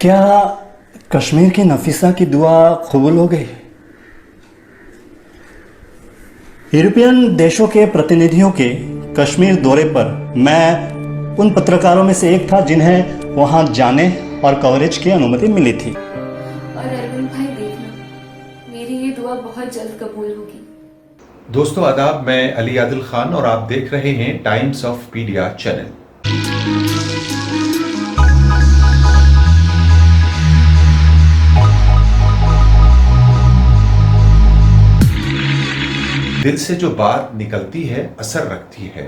क्या कश्मीर की नफीसा की दुआ कबूल हो गई? यूरोपियन देशों के प्रतिनिधियों के कश्मीर दौरे पर मैं उन पत्रकारों में से एक था जिन्हें वहां जाने और कवरेज की अनुमति मिली थी। और अरविंद भाई देखना, मेरी ये दुआ बहुत जल्द कबूल होगी। दोस्तों आदाब, मैं अली आदिल खान और आप देख रहे हैं टाइम्स ऑफ पीडिया चैनल। दिल से जो बात निकलती है असर रखती है,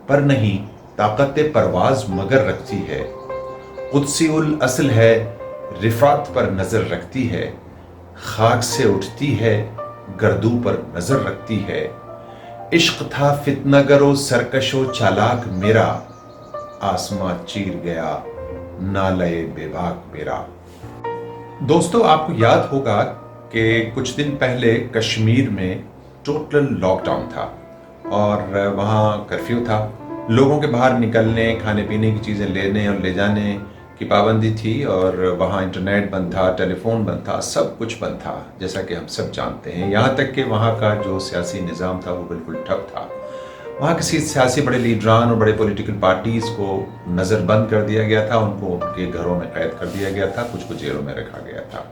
पर नहीं ताकत परवाज मगर रखती है। कुदसी उल असल है, रिफात पर नजर रखती है। खाक से उठती है, गर्दू पर नजर रखती है। इश्क था फितनागरो सरकशो चालाक मेरा, आसमां चीर गया नालए बेबाक मेरा। दोस्तों आपको याद होगा कि कुछ दिन पहले कश्मीर में टोटल लॉकडाउन था और वहाँ कर्फ्यू था। लोगों के बाहर निकलने, खाने पीने की चीज़ें लेने और ले जाने की पाबंदी थी और वहाँ इंटरनेट बंद था, टेलीफोन बंद था, सब कुछ बंद था, जैसा कि हम सब जानते हैं। यहाँ तक कि वहाँ का जो सियासी निज़ाम था वो बिल्कुल ठप था। वहाँ किसी सियासी बड़े लीडरान और बड़े पॉलिटिकल पार्टीज़ को नज़रबंद कर दिया गया था, उनको उनके घरों में कैद कर दिया गया था, कुछ को जेलों में रखा गया था।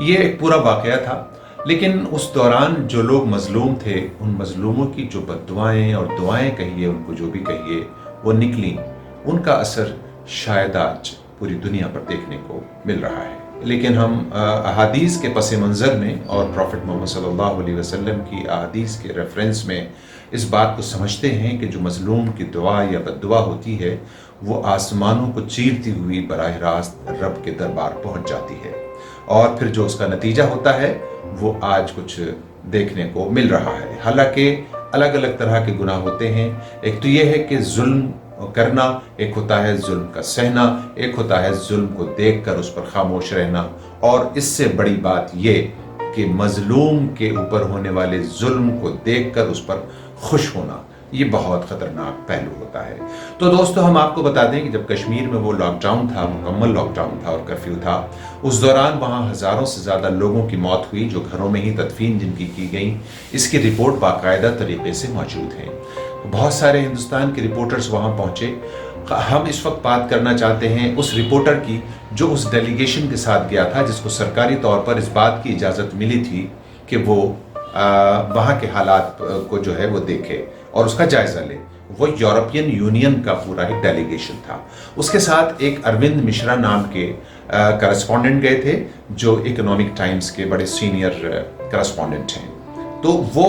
ये एक पूरा वाक़या था। लेकिन उस दौरान जो लोग मजलूम थे, उन मजलूमों की जो बद्दुआएं और दुआएं कहिए, उनको जो भी कहिए, वो निकली। उनका असर शायद आज पूरी दुनिया पर देखने को मिल रहा है। लेकिन हम अहादीस के पस मंज़र में और प्रॉफिट मोहम्मद सल्लल्लाहु अलैहि वसल्लम की अहादीस के रेफरेंस में इस बात को समझते हैं कि जो मजलूम की दुआ या बद्दुआ होती है वो आसमानों को चीरती हुई बराह रास्त रब के दरबार पहुंच जाती है, और फिर जो उसका नतीजा होता है वो आज कुछ देखने को मिल रहा है। हालांकि अलग अलग तरह के गुनाह होते हैं। एक तो ये है कि जुल्म करना, एक होता है जुल्म का सहना, एक होता है जुल्म को देखकर उस पर खामोश रहना, और इससे बड़ी बात ये कि मजलूम के ऊपर होने वाले जुल्म को देखकर उस पर खुश होना, ये बहुत खतरनाक पहलू होता है। तो दोस्तों हम आपको बता दें कि जब कश्मीर में वो लॉकडाउन था, मुकम्मल लॉकडाउन था और कर्फ्यू था, उस दौरान वहाँ हज़ारों से ज़्यादा लोगों की मौत हुई, जो घरों में ही तदफीन जिनकी की गई। इसकी रिपोर्ट बाकायदा तरीके से मौजूद है। बहुत सारे हिंदुस्तान के रिपोर्टर्स वहाँ पहुँचे। हम इस वक्त बात करना चाहते हैं उस रिपोर्टर की जो उस डेलीगेशन के साथ गया था, जिसको सरकारी तौर पर इस बात की इजाज़त मिली थी कि वो वहाँ के हालात को जो है वो देखे और उसका जायजा ले। वो यूरोपियन यूनियन का पूरा एक डेलीगेशन था। उसके साथ एक अरविंद मिश्रा नाम के करस्पॉन्डेंट गए थे, जो इकोनॉमिक टाइम्स के बड़े सीनियर करस्पॉन्डेंट हैं। तो वो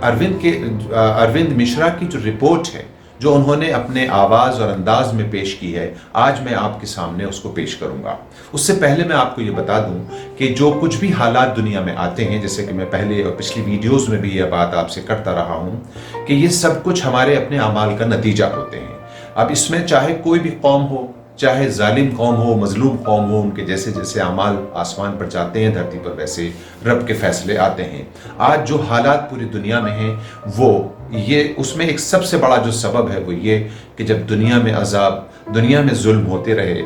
अरविंद मिश्रा की जो रिपोर्ट है, जो उन्होंने अपने आवाज़ और अंदाज में पेश की है, आज मैं आपके सामने उसको पेश करूंगा। उससे पहले मैं आपको ये बता दूं कि जो कुछ भी हालात दुनिया में आते हैं, जैसे कि मैं पहले और पिछली वीडियोस में भी यह बात आपसे करता रहा हूं कि ये सब कुछ हमारे अपने अमाल का नतीजा होते हैं। अब इसमें चाहे कोई भी कौम हो, चाहे जालिम कौम हो, मजलूम कौम हो, उनके जैसे जैसे अमाल आसमान पर जाते हैं, धरती पर वैसे रब के फैसले आते हैं। आज जो हालात पूरी दुनिया में हैं, वो ये उसमें एक सबसे बड़ा जो सबब है वो ये कि जब दुनिया में अजाब, दुनिया में जुल्म होते रहे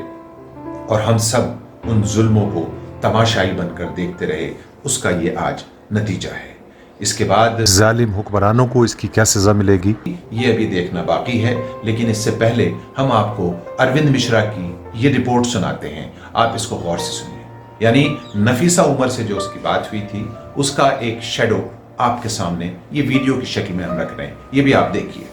और हम सब उन जुल्मों को तमाशाई बनकर देखते रहे, उसका ये आज नतीजा है। इसके बाद जालिम हुक्मरानों को इसकी क्या सजा मिलेगी, ये अभी देखना बाकी है। लेकिन इससे पहले हम आपको अरविंद मिश्रा की ये रिपोर्ट सुनाते हैं। आप इसको गौर से सुनिए। यानी नफीसा उमर से जो उसकी बात हुई थी, उसका एक शेडो आपके सामने ये वीडियो की शक्ल में हम रख रहे हैं। ये भी आप देखिए।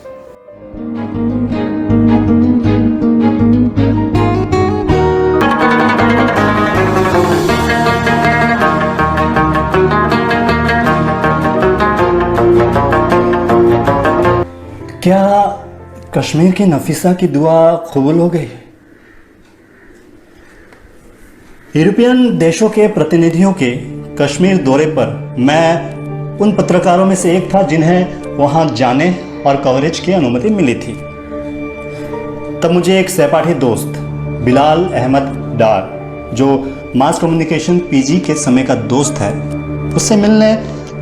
क्या कश्मीर की नफीसा की दुआ कबूल हो गई? यूरोपियन देशों के प्रतिनिधियों के कश्मीर दौरे पर मैं उन पत्रकारों में से एक था जिन्हें वहां जाने और कवरेज की अनुमति मिली थी। तब मुझे एक सहपाठी दोस्त बिलाल अहमद डार, जो मास कम्युनिकेशन पीजी के समय का दोस्त है, उससे मिलने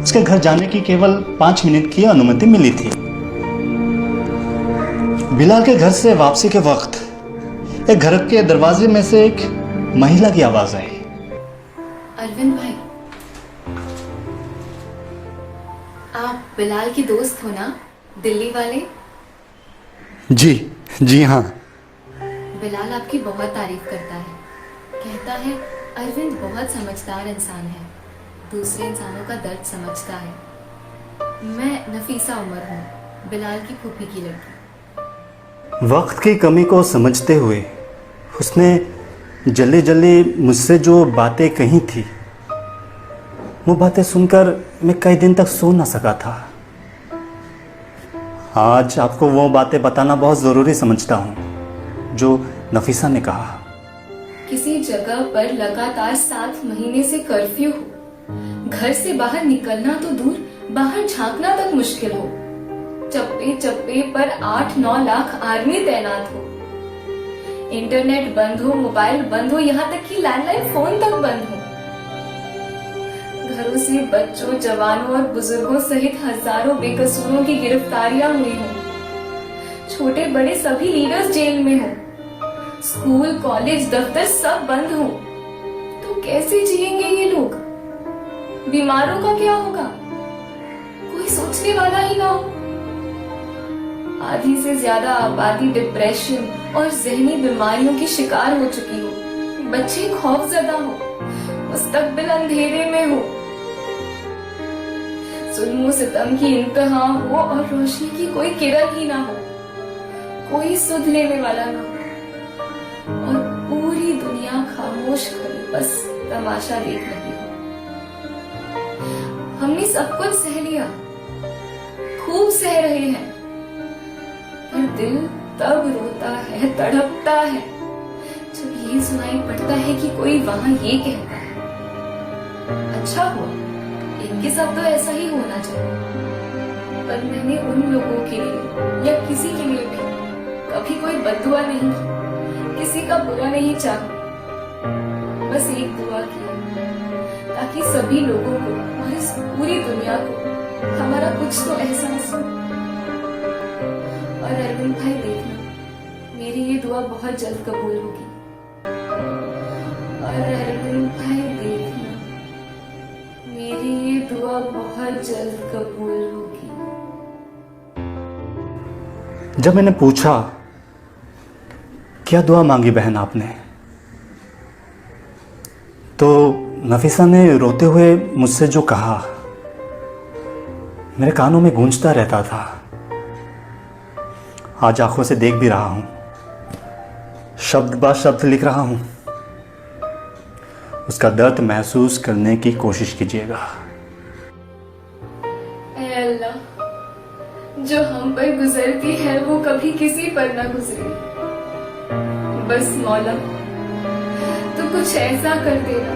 उसके घर जाने की केवल 5 मिनट की अनुमति मिली थी। बिलाल के घर से वापसी के वक्त एक घर के दरवाजे में से एक महिला की आवाज आई। अरविंद भाई, आप बिलाल की दोस्त हो ना, दिल्ली वाले? जी हाँ। बिलाल आपकी बहुत तारीफ करता है। कहता है अरविंद बहुत समझदार इंसान है, दूसरे इंसानों का दर्द समझता है। मैं नफीसा उमर हूँ, बिलाल की फूफी की लड़की। वक्त की कमी को समझते हुए उसने जल्दी जल्दी मुझसे जो बातें कही थी, वो बातें सुनकर मैं कई दिन तक सो ना सका था। आज आपको वो बातें बताना बहुत ज़रूरी समझता हूँ जो नफीसा ने कहा। किसी जगह पर लगातार 7 महीने से कर्फ्यू हो, घर से बाहर निकलना तो दूर, बाहर झांकना तक मुश्किल हो, चप्पे चप्पे पर 8-9 लाख आर्मी तैनात हो, इंटरनेट बंद हो, मोबाइल बंद हो, यहाँ तक कि लैंडलाइन फोन तक बंद हो, घरों से बच्चों, जवानों और बुजुर्गों सहित हजारों बेकसूरों की गिरफ्तारियां हुई हो, छोटे बड़े सभी लीडर्स जेल में हो, स्कूल कॉलेज दफ्तर सब बंद हो, तो कैसे जिएंगे ये लोग? बीमारों का क्या होगा? कोई सोचने वाला ही ना हो। आधी से ज्यादा आबादी डिप्रेशन और जहनी बीमारियों की शिकार हो चुकी हो, बच्चे खौफजदा हो, मुस्तकबिल अंधेरे में हो, जुल्म सितम की इंतहा हो और रोशनी की कोई किरण ही ना हो, कोई सुध लेने वाला ना हो, और पूरी दुनिया खामोश खड़ी बस तमाशा देख रही हो। हमने सब कुछ सह लिया, खूब सह रहे हैं, पर दिल तब रोता है, तड़पता है, जब ये सुनाई पड़ता है कि कोई वहां ये कहता है, अच्छा हुआ, इनके साथ तो ऐसा ही होना चाहिए। पर मैंने उन लोगों के लिए या किसी के लिए भी कभी कोई बद्दुआ नहीं की, किसी का बुरा नहीं चाहा, बस एक दुआ की ताकि सभी लोगों को और इस पूरी दुनिया को हमारा कुछ तो एहसास हो। और अरविंद भाई देखना, मेरी ये दुआ बहुत जल्द कबूल होगी। और अरविंद भाई देखना, मेरी ये दुआ बहुत जल्द कबूल होगी। जब मैंने पूछा क्या दुआ मांगी बहन आपने, तो नफीसा ने रोते हुए मुझसे जो कहा मेरे कानों में गूंजता रहता था। आज आंखों से देख भी रहा हूं, शब्द बा शब्द लिख रहा हूं। उसका दर्द महसूस करने की कोशिश कीजिएगा। ऐ अल्लाह, जो हम पर गुजरती है वो कभी किसी पर ना गुजरे। बस मौला, तो कुछ ऐसा कर देना,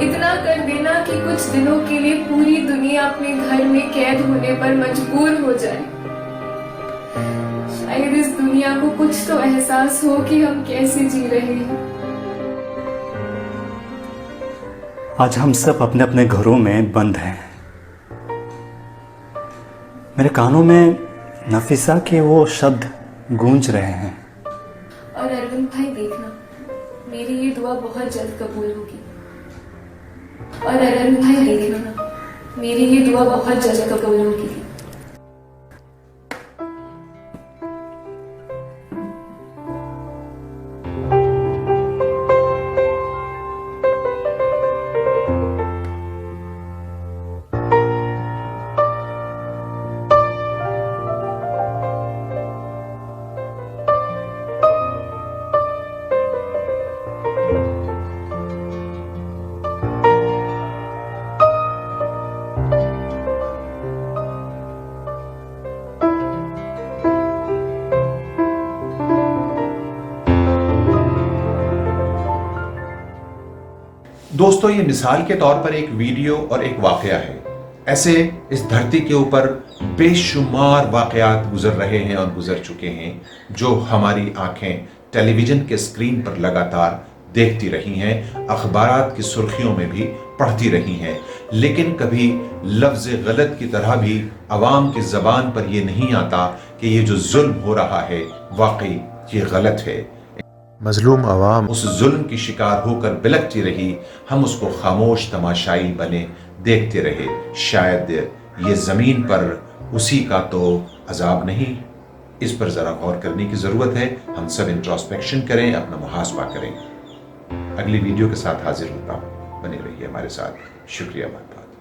इतना कर देना कि कुछ दिनों के लिए पूरी दुनिया अपने घर में कैद होने पर मजबूर हो जाए। शायद इस दुनिया को कुछ तो एहसास हो कि हम कैसे जी रहे हैं। आज हम सब अपने अपने घरों में बंद हैं। मेरे कानों में नफीसा के वो शब्द गूंज रहे हैं। और अरविंद भाई देखना, मेरी ये दुआ बहुत जल्द कबूल होगी। और अरविंद भाई देखना, मेरी ये दुआ बहुत जल्द कबूल होगी। दोस्तों, ये मिसाल के तौर पर एक वीडियो और एक वाकया है। ऐसे इस धरती के ऊपर बेशुमार वाकयात गुजर रहे हैं और गुजर चुके हैं, जो हमारी आंखें टेलीविजन के स्क्रीन पर लगातार देखती रही हैं, अखबारात की सुर्खियों में भी पढ़ती रही हैं, लेकिन कभी लफ्ज़ गलत की तरह भी अवाम की ज़बान पर यह नहीं आता कि ये जो जुल्म हो रहा है वाकई ये गलत है। मजलूम आवाम उस जुल्म की शिकार होकर बिलखती रही, हम उसको खामोश तमाशाई बने देखते रहे। शायद ये ज़मीन पर उसी का तो अजाब नहीं। इस पर ज़रा गौर करने की ज़रूरत है। हम सब इंट्रोस्पेक्शन करें, अपना मुहासबा करें। अगली वीडियो के साथ हाजिर होता हूँ, बने रहिए हमारे साथ। शुक्रिया, बहुत बहुत।